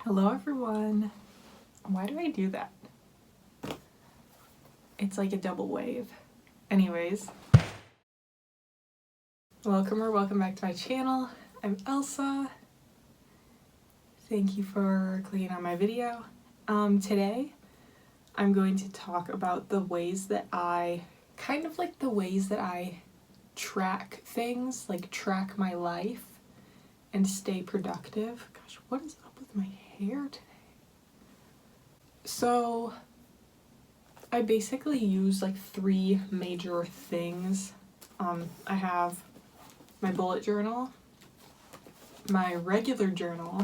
Hello everyone. Why do I do that? It's like a double wave. Anyways, welcome back to my channel. I'm Elsa. Thank you for clicking on my video. Today I'm going to talk about the ways that I track things, like track my life and stay productive. Gosh, what is up with my hair today? So I basically use like three major things. I have my bullet journal, my regular journal,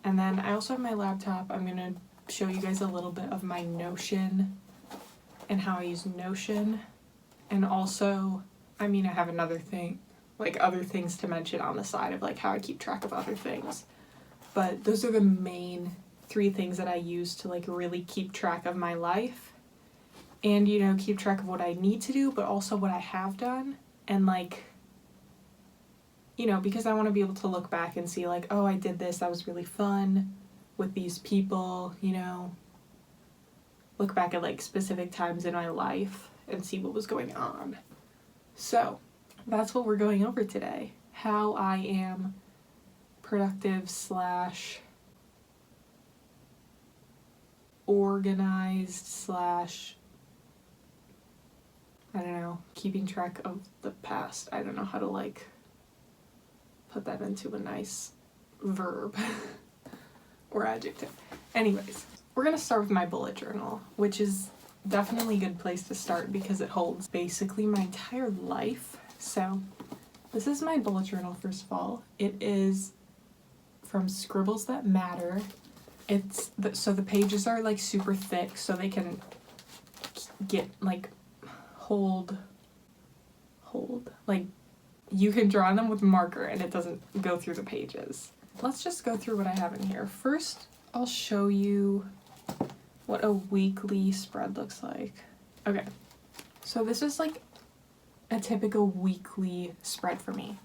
and then I also have my laptop. I'm gonna show you guys a little bit of my Notion and how I use Notion. And also, I have another thing, like other things to mention on the side of like how I keep track of other things. But those are the main three things that I use to like really keep track of my life and, you know, keep track of what I need to do, but also what I have done. And like, you know, because I want to be able to look back and see like, oh, I did this, that was really fun with these people, you know, look back at like specific times in my life and see what was going on. So that's what we're going over today. How I am productive / organized / I don't know, keeping track of the past. I don't know how to like put that into a nice verb or adjective. Anyways, we're gonna start with my bullet journal, which is definitely a good place to start because it holds basically my entire life. So this is my bullet journal, first of all. It is from Scribbles That Matter. So the pages are like super thick so they can get like hold, like you can draw them with marker and it doesn't go through the pages. Let's just go through what I have in here. First, I'll show you what a weekly spread looks like. Okay, so this is like a typical weekly spread for me.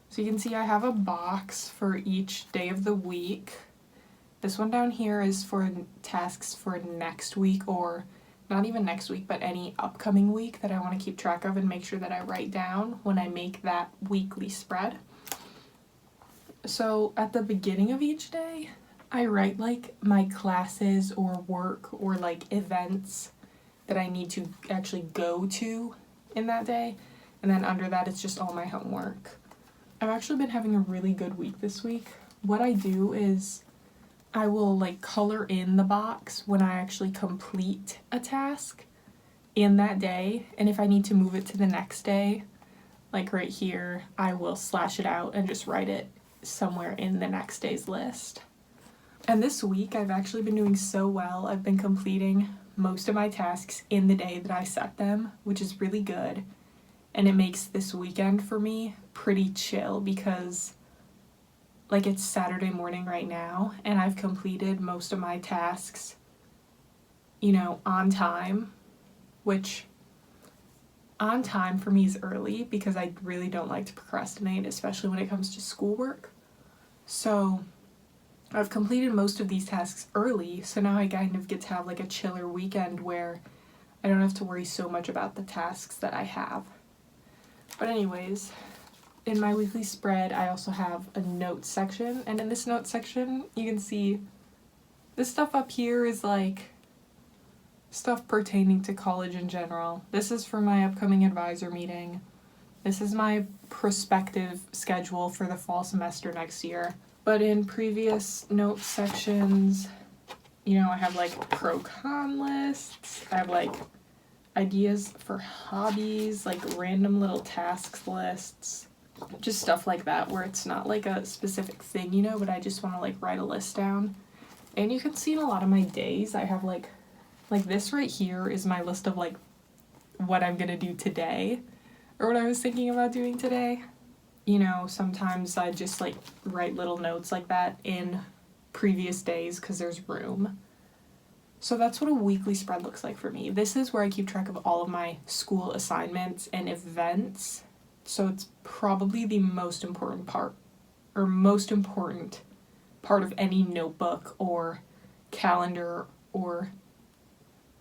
So you can see I have a box for each day of the week. This one down here is for tasks for next week, or not even next week, but any upcoming week that I want to keep track of and make sure that I write down when I make that weekly spread. So at the beginning of each day, I write like my classes or work or like events that I need to actually go to in that day. And then under that, it's just all my homework. I've actually been having a really good week this week. What I do is I will like color in the box when I actually complete a task in that day. And if I need to move it to the next day, like right here, I will slash it out and just write it somewhere in the next day's list. And this week I've actually been doing so well. I've been completing most of my tasks in the day that I set them, which is really good. And it makes this weekend for me pretty chill because like it's Saturday morning right now and I've completed most of my tasks, you know, on time, which on time for me is early because I really don't like to procrastinate, especially when it comes to schoolwork. So I've completed most of these tasks early, so now I kind of get to have like a chiller weekend where I don't have to worry so much about the tasks that I have. But anyways, in my weekly spread, I also have a notes section, and in this notes section, you can see this stuff up here is like stuff pertaining to college in general. This is for my upcoming advisor meeting. This is my prospective schedule for the fall semester next year. But in previous notes sections, you know, I have like pro-con lists. I have like ideas for hobbies, like random little tasks lists. Just stuff like that where it's not like a specific thing, you know, but I just want to like write a list down. And you can see in a lot of my days, I have like this right here is my list of like what I'm gonna do today or what I was thinking about doing today. You know, sometimes I just like write little notes like that in previous days because there's room. So that's what a weekly spread looks like for me. This is where I keep track of all of my school assignments and events. So it's probably the most important part, or most important part of any notebook or calendar or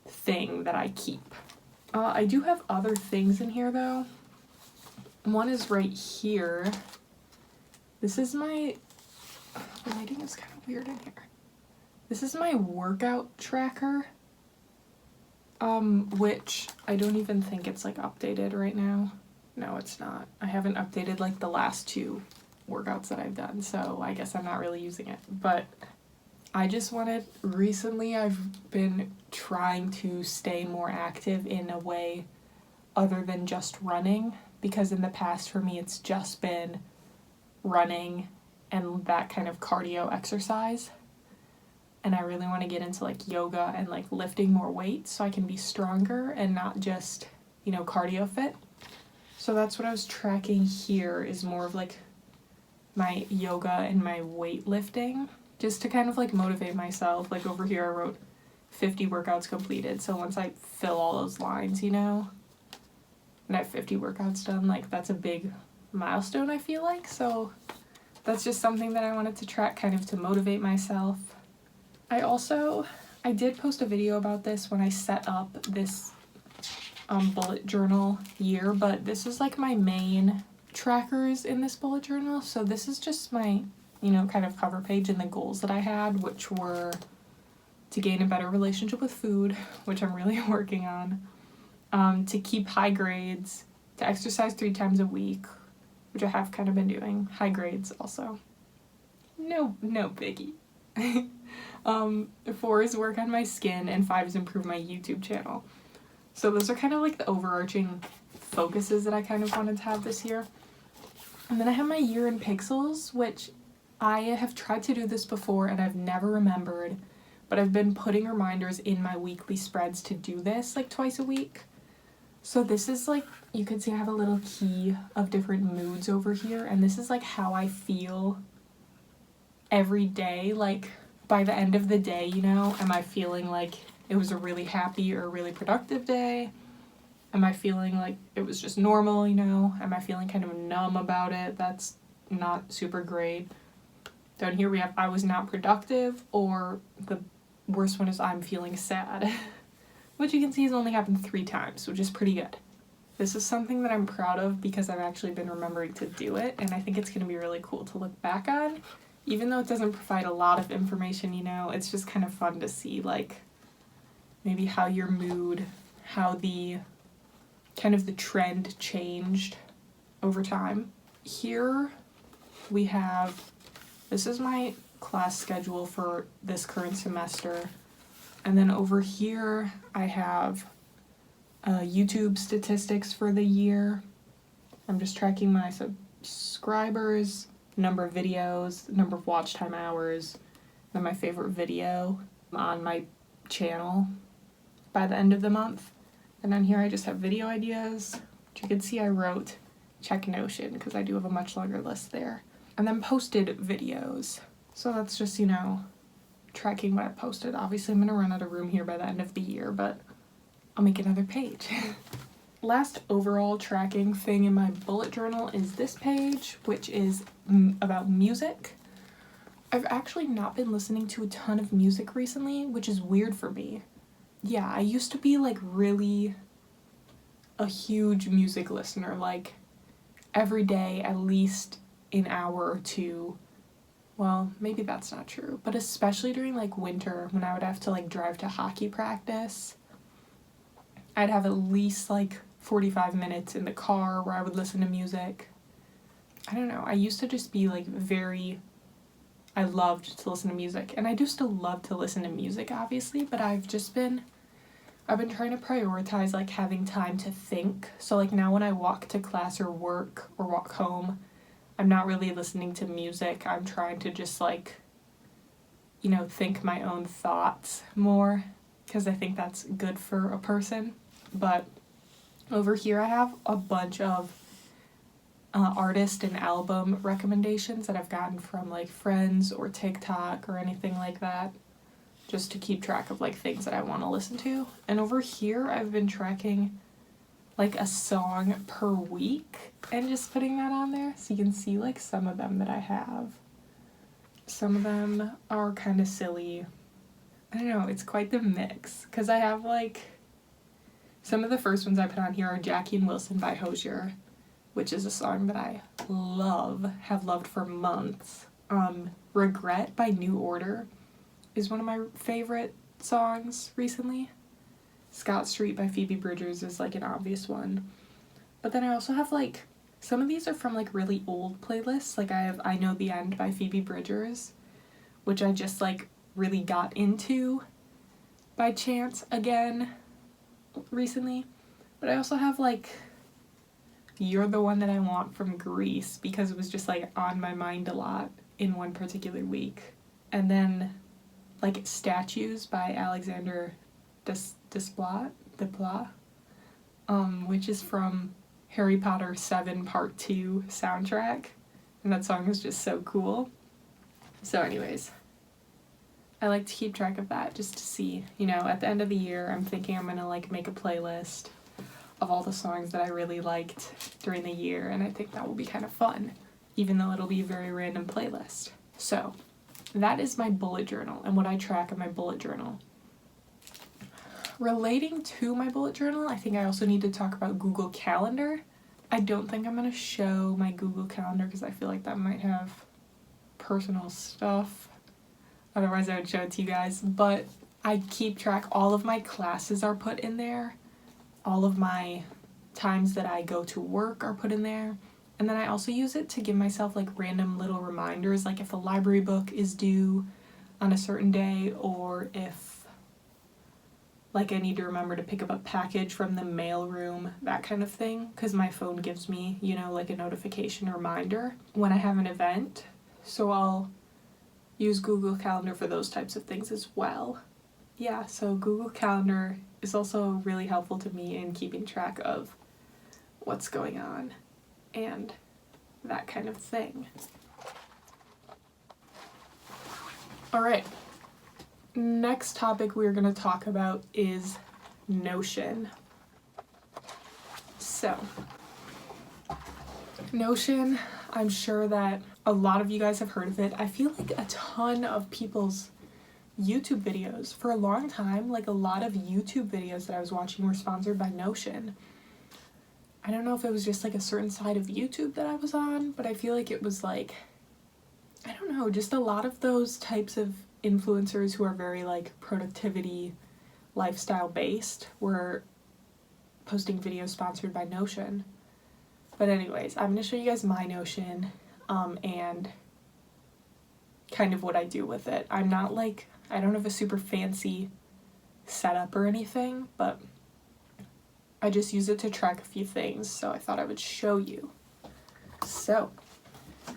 thing that I keep. I do have other things in here though. One is right here. This is my, the lighting is kind of weird in here. This is my workout tracker, which I don't even think it's like updated right now. No, it's not. I haven't updated like the last 2 workouts that I've done, so I guess I'm not really using it. But I just wanted, recently I've been trying to stay more active in a way other than just running, because in the past for me it's just been running and that kind of cardio exercise. And I really want to get into like yoga and like lifting more weights so I can be stronger and not just, you know, cardio fit. So that's what I was tracking here, is more of like my yoga and my weightlifting, just to kind of like motivate myself. Like over here I wrote 50 workouts completed. So once I fill all those lines, you know, and I have 50 workouts done, like that's a big milestone, I feel like. So that's just something that I wanted to track, kind of to motivate myself. I did post a video about this when I set up this bullet journal year, but this is like my main trackers in this bullet journal. So this is just my, you know, kind of cover page and the goals that I had, which were to gain a better relationship with food, which I'm really working on, to keep high grades, to exercise 3 times a week, which I have kind of been doing, high grades also. No biggie. 4 is work on my skin, and 5 is improve my YouTube channel. So those are kind of like the overarching focuses that I kind of wanted to have this year. And then I have my year in pixels, which I have tried to do this before and I've never remembered, but I've been putting reminders in my weekly spreads to do this like twice a week. So this is like, you can see I have a little key of different moods over here, and this is like how I feel every day. Like by the end of the day, you know, am I feeling like it was a really happy or a really productive day? Am I feeling like it was just normal, you know? Am I feeling kind of numb about it? That's not super great. Down here we have I was not productive, or the worst one is I'm feeling sad, which you can see has only happened 3 times, which is pretty good. This is something that I'm proud of because I've actually been remembering to do it, and I think it's going to be really cool to look back on. Even though it doesn't provide a lot of information, you know, it's just kind of fun to see like maybe how your mood, how the kind of the trend changed over time. Here we have, this is my class schedule for this current semester. And then over here I have YouTube statistics for the year. I'm just tracking my subscribers, number of videos, number of watch time hours, and my favorite video on my channel by the end of the month. And on here I just have video ideas, which you can see I wrote check Notion because I do have a much longer list there. And then posted videos. So that's just, you know, tracking what I posted. Obviously I'm going to run out of room here by the end of the year, but I'll make another page. Last overall tracking thing in my bullet journal is this page, which is about music. I've actually not been listening to a ton of music recently, which is weird for me. Yeah, I used to be like really a huge music listener, like every day at least an hour or 2. Well, maybe that's not true, but especially during like winter when I would have to like drive to hockey practice, I'd have at least like 45 minutes in the car where I would listen to music. I don't know, I used to just be like I loved to listen to music, and I do still love to listen to music obviously, but I've been trying to prioritize like having time to think. So like now when I walk to class or work or walk home, I'm not really listening to music. I'm trying to just like, you know, think my own thoughts more, because I think that's good for a person. But over here I have a bunch of artist and album recommendations that I've gotten from like friends or TikTok or anything like that, just to keep track of like things that I want to listen to. And over here I've been tracking like a song per week and just putting that on there so you can see like some of them that I have. Some of them are kind of silly. I don't know, it's quite the mix. Because I have like, some of the first ones I put on here are Jackie and Wilson by Hosier, which is a song that I have loved for months. Regret by New Order is one of my favorite songs recently. Scott Street by Phoebe Bridgers is like an obvious one. But then I also have like, some of these are from like really old playlists. Like I have I Know the End by Phoebe Bridgers, which I just like really got into by chance again recently. But I also have like You're the One That I Want from Grease, because it was just like on my mind a lot in one particular week. And then like Statues by Alexander Desplat, which is from Harry Potter 7 Part 2 soundtrack. And that song is just so cool. So anyways, I like to keep track of that just to see, you know, at the end of the year, I'm thinking I'm gonna like make a playlist of all the songs that I really liked during the year, and I think that will be kind of fun, even though it'll be a very random playlist. So that is my bullet journal and what I track in my bullet journal. Relating to my bullet journal, I think I also need to talk about Google Calendar. I don't think I'm going to show my Google Calendar because I feel like that might have personal stuff. Otherwise I would show it to you guys. But I keep track, all of my classes are put in there. All of my times that I go to work are put in there. And then I also use it to give myself like random little reminders, like if a library book is due on a certain day, or if like I need to remember to pick up a package from the mail room, that kind of thing, because my phone gives me, you know, like a notification reminder when I have an event. So I'll use Google Calendar for those types of things as well. Yeah, so Google Calendar is also really helpful to me in keeping track of what's going on and that kind of thing. All right. Next topic we're going to talk about is Notion. So, Notion, I'm sure that a lot of you guys have heard of it. I feel like a ton of people's YouTube videos, for a long time, like a lot of YouTube videos that I was watching were sponsored by Notion. I don't know if it was just like a certain side of YouTube that I was on, but I feel like it was like, I don't know, just a lot of those types of influencers who are very like productivity lifestyle based were posting videos sponsored by Notion. But anyways, I'm going to show you guys my Notion and kind of what I do with it. I'm not like, I don't have a super fancy setup or anything, but I just use it to track a few things, so I thought I would show you. So, I'm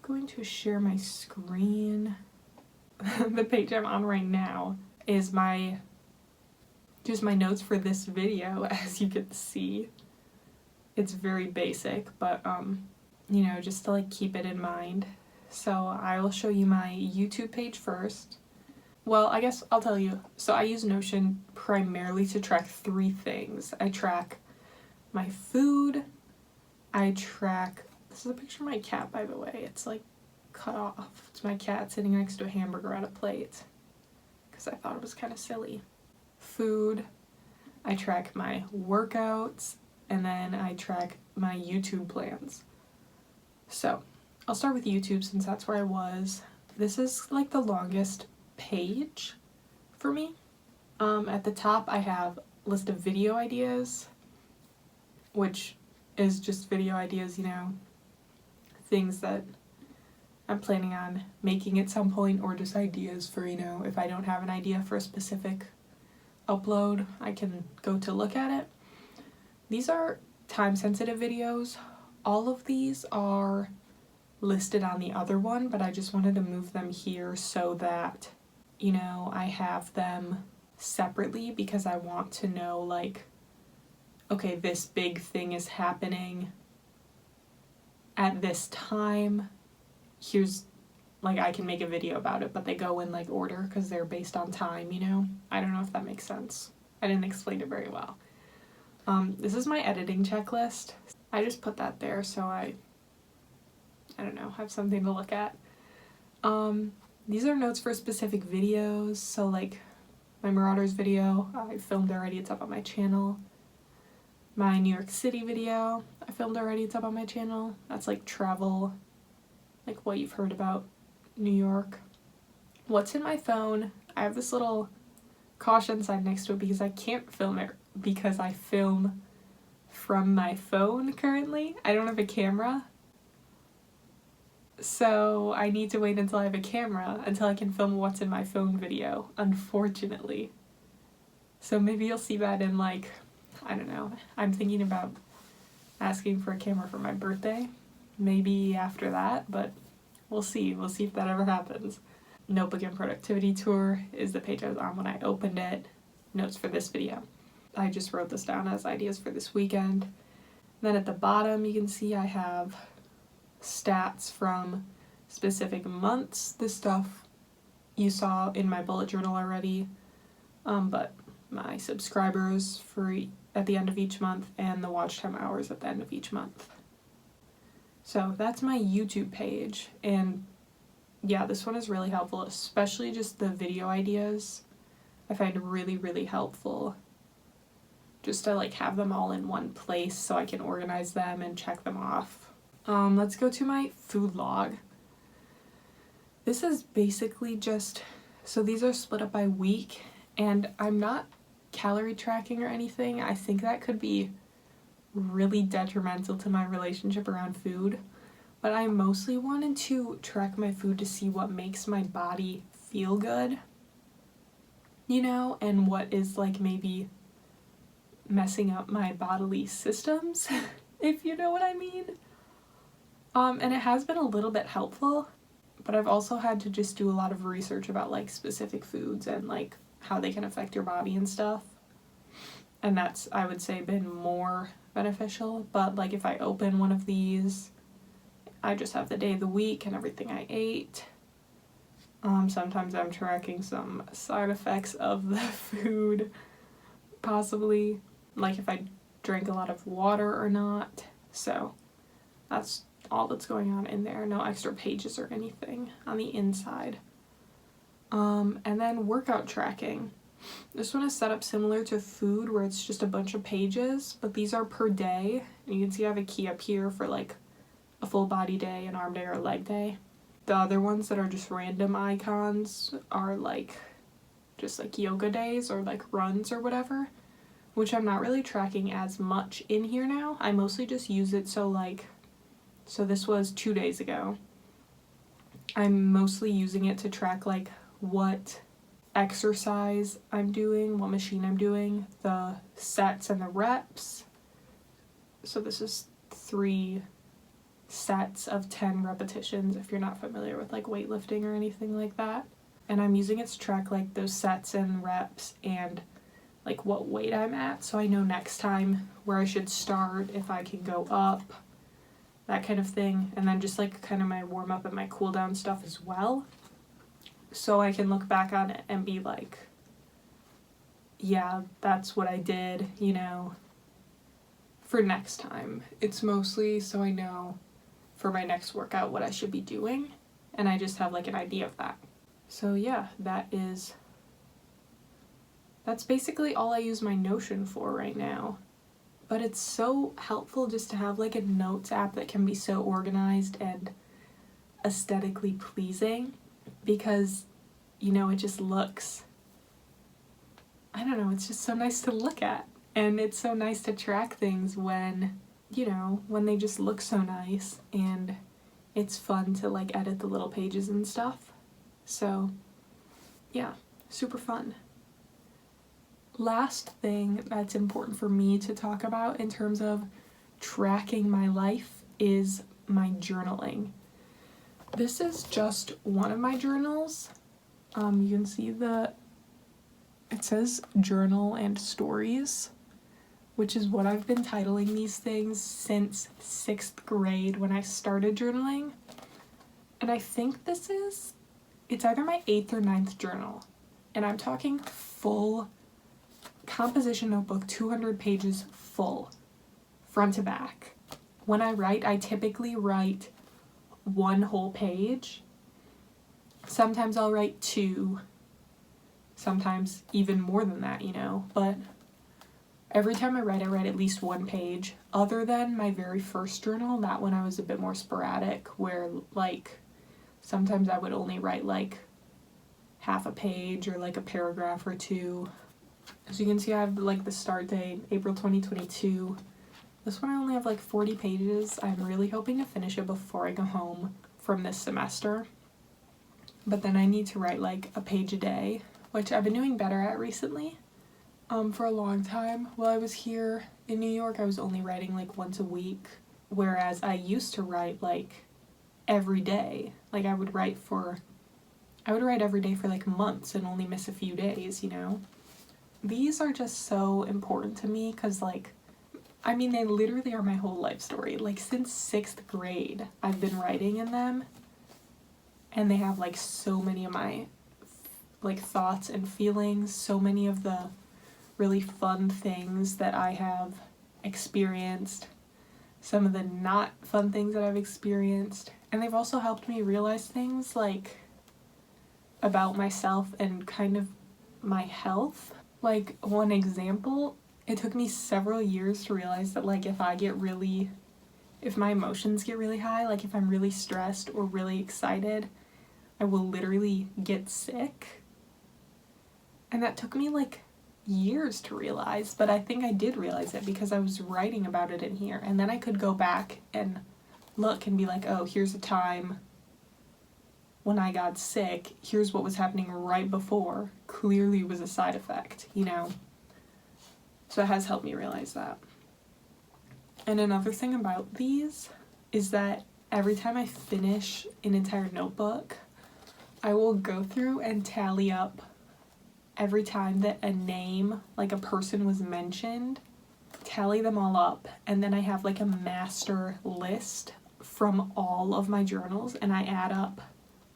going to share my screen. The page I'm on right now is just my notes for this video, as you can see. It's very basic, but you know, just to like keep it in mind. So I will show you my YouTube page first. Well, I guess I'll tell you. So I use Notion primarily to track 3 things. I track my food. This is a picture of my cat, by the way. It's like cut off. It's my cat sitting next to a hamburger on a plate because I thought it was kind of silly. Food. I track my workouts, and then I track my YouTube plans. So I'll start with YouTube since that's where I was. This is like the longest page for me. At the top I have a list of video ideas, which is just video ideas, you know, things that I'm planning on making at some point, or just ideas for, you know, if I don't have an idea for a specific upload, I can go to look at it. These are time-sensitive videos. All of these are listed on the other one, but I just wanted to move them here so that, you know, I have them separately, because I want to know, like, okay, this big thing is happening at this time. Here's, like, I can make a video about it, but they go in, like, order because they're based on time, you know? I don't know if that makes sense. I didn't explain it very well. This is my editing checklist. I just put that there so I don't know, have something to look at. These are notes for specific videos, so like my Marauders video, I filmed already, it's up on my channel. My New York City video, I filmed already, it's up on my channel. That's like travel, like what you've heard about New York. What's in my phone, I have this little caution sign next to it because I can't film it because I film from my phone currently. I don't have a camera. So I need to wait until I have a camera until I can film what's in my phone video, unfortunately. So maybe you'll see that in like, I don't know, I'm thinking about asking for a camera for my birthday. Maybe after that, but we'll see. We'll see if that ever happens. Notebook and Productivity Tour is the page I was on when I opened it. Notes for this video. I just wrote this down as ideas for this weekend. Then at the bottom you can see I have stats from specific months. This stuff you saw in my bullet journal already, but my subscribers for at the end of each month and the watch time hours at the end of each month. So that's my YouTube page, and yeah, this one is really helpful, especially just the video ideas. I find really helpful just to like have them all in one place so I can organize them and check them off. Let's go to my food log. This is basically just, so these are split up by week, and I'm not calorie tracking or anything. I think that could be really detrimental to my relationship around food, but I mostly wanted to track my food to see what makes my body feel good, you know, and what is like maybe messing up my bodily systems, if you know what I mean. And it has been a little bit helpful, but I've also had to just do a lot of research about like specific foods and like how they can affect your body and stuff. And that's, I would say, been more beneficial. But like if I open one of these, I just have the day of the week and everything I ate. Sometimes I'm tracking some side effects of the food, possibly, like if I drank a lot of water or not. So that's all that's going on in there. No extra pages or anything on the inside. And then workout tracking. This one is set up similar to food, where it's just a bunch of pages, but these are per day. And you can see I have a key up here for like a full body day, an arm day, or a leg day. The other ones that are just random icons are like just like yoga days or like runs or whatever, which I'm not really tracking as much in here now. I mostly just use it so this was 2 days ago. I'm mostly using it to track like what exercise I'm doing, what machine I'm doing, the sets and the reps. So this is 3 sets of 10 repetitions if you're not familiar with like weightlifting or anything like that. And I'm using it to track like those sets and reps and like what weight I'm at, so I know next time where I should start, if I can go up, that kind of thing. And then just like kind of my warm up and my cool down stuff as well, so I can look back on it and be like, yeah, that's what I did, you know, for next time. It's mostly so I know for my next workout what I should be doing, and I just have like an idea of that. So yeah, that's basically all I use my Notion for right now. But it's so helpful just to have like a notes app that can be so organized and aesthetically pleasing, because, you know, it just looks, I don't know, it's just so nice to look at. And it's so nice to track things when, you know, when they just look so nice, and it's fun to like edit the little pages and stuff. So yeah, super fun. Last thing that's important for me to talk about in terms of tracking my life is my journaling. This is just one of my journals. You can see it says journal and stories, which is what I've been titling these things since 6th grade when I started journaling. And I think it's either my 8th or 9th journal. And I'm talking full composition notebook, 200 pages full, front to back. When I write, I typically write one whole page, Sometimes I'll write 2, sometimes even more than that, but every time I write at least 1 page, other than my very first journal. That one I was a bit more sporadic, where like sometimes I would only write like half a page or like a paragraph or 2. As you can see, I have like the start date, April 2022. This one I only have like 40 pages. I'm really hoping to finish it before I go home from this semester. But then I need to write like a page a day, which I've been doing better at recently. For a long time while I was here in New York, I was only writing like once a week, whereas I used to write like every day. Like I would write every day for like months and only miss a few days, These are just so important to me because they literally are my whole life story. Like since 6th grade, I've been writing in them, and they have like so many of my like thoughts and feelings, so many of the really fun things that I have experienced, some of the not fun things that I've experienced, and they've also helped me realize things like about myself and kind of my health. Like one example, it took me several years to realize that like if my emotions get really high, like if I'm really stressed or really excited, I will literally get sick. And that took me like years to realize, but I think I did realize it because I was writing about it in here, and then I could go back and look and be like, oh, here's a time when I got sick, here's what was happening right before, clearly was a side effect, So it has helped me realize that. And another thing about these is that every time I finish an entire notebook, I will go through and tally up every time that a name, like a person was mentioned, tally them all up, and then I have like a master list from all of my journals, and I add up.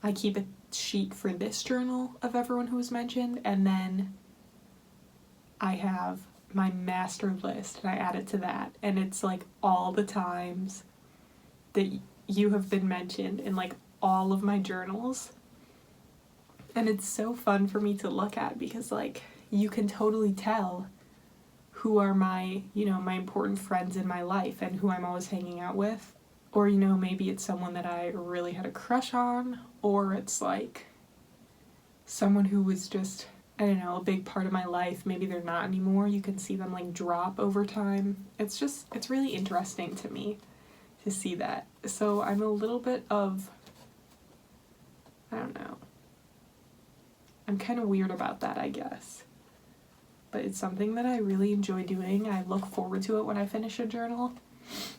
I keep a sheet for this journal of everyone who was mentioned, and then I have my master list, and I add it to that, and it's like all the times that you have been mentioned in like all of my journals. And it's so fun for me to look at because like you can totally tell who are my, my important friends in my life and who I'm always hanging out with. Or, maybe it's someone that I really had a crush on, or it's like someone who was just, I don't know, a big part of my life. Maybe they're not anymore. You can see them like drop over time. It's really interesting to me to see that. So I'm a little bit of, I don't know. I'm kind of weird about that, I guess. But it's something that I really enjoy doing. I look forward to it when I finish a journal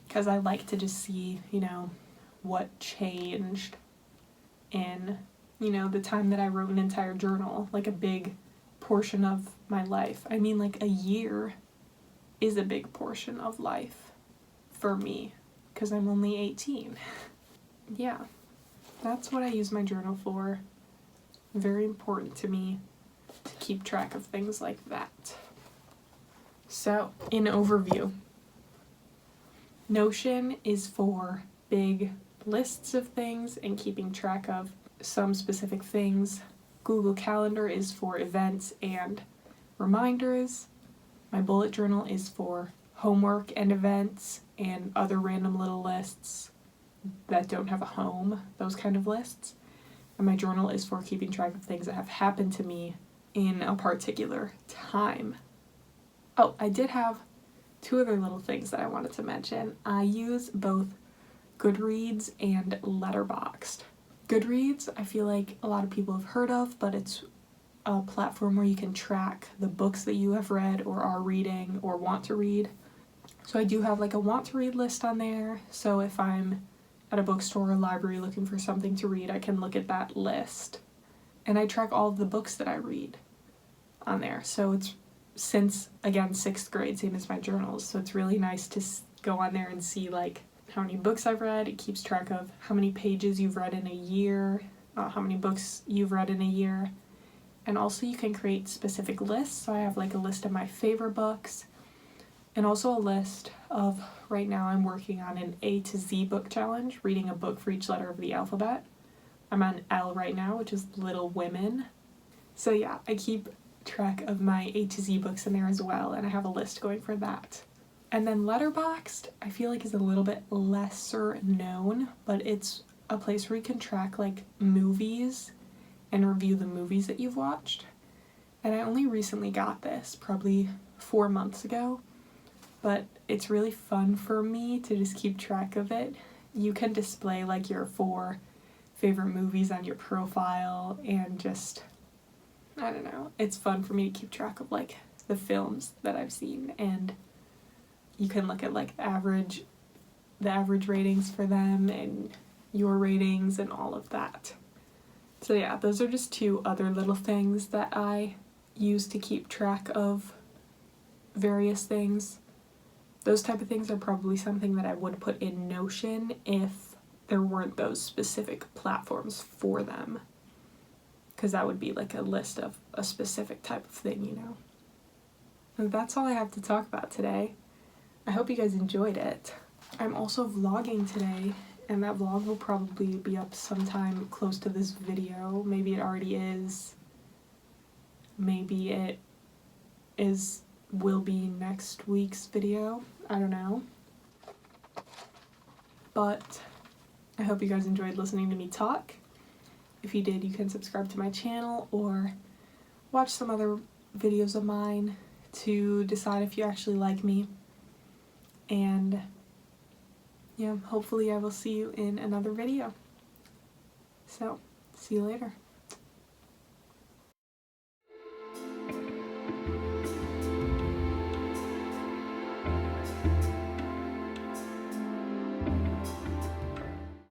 because I like to just see, what changed in, the time that I wrote an entire journal, like a big portion of my life. I mean, like a year is a big portion of life for me because I'm only 18. Yeah, that's what I use my journal for. Very important to me to keep track of things like that. So, in overview, Notion is for big lists of things and keeping track of some specific things. Google Calendar is for events and reminders. My bullet journal is for homework and events and other random little lists that don't have a home, those kind of lists. And my journal is for keeping track of things that have happened to me in a particular time. Oh, I did have 2 other little things that I wanted to mention. I use both Goodreads and letterboxd. Goodreads, I feel like a lot of people have heard of, but it's a platform where you can track the books that you have read or are reading or want to read. So I do have like a want to read list on there. So if I'm at a bookstore or library looking for something to read, I can look at that list. And I track all of the books that I read on there. So it's since, again, 6th grade, same as my journals. So it's really nice to go on there and see like how many books I've read. It keeps track of how many pages you've read in a year, how many books you've read in a year. And also you can create specific lists. So I have like a list of my favorite books and also a list of, right now I'm working on an A to Z book challenge, reading a book for each letter of the alphabet. I'm on L right now, which is Little Women. So yeah, I keep track of my A to Z books in there as well, and I have a list going for that. And then letterboxd, I feel like is a little bit lesser known, but it's a place where you can track like movies and review the movies that you've watched. And I only recently got this, probably 4 months ago, but it's really fun for me to just keep track of it. You can display like your 4 favorite movies on your profile, and just, I don't know, it's fun for me to keep track of like the films that I've seen, and you can look at like the average ratings for them and your ratings and all of that. So yeah, those are just 2 other little things that I use to keep track of various things. Those type of things are probably something that I would put in Notion if there weren't those specific platforms for them, because that would be like a list of a specific type of thing, you know. And that's all I have to talk about today. I hope you guys enjoyed it. I'm also vlogging today, and that vlog will probably be up sometime close to this video. Maybe it already is. Maybe it will be next week's video. I don't know. But I hope you guys enjoyed listening to me talk. If you did, you can subscribe to my channel or watch some other videos of mine to decide if you actually like me. And yeah, hopefully I will see you in another video. So, see you later.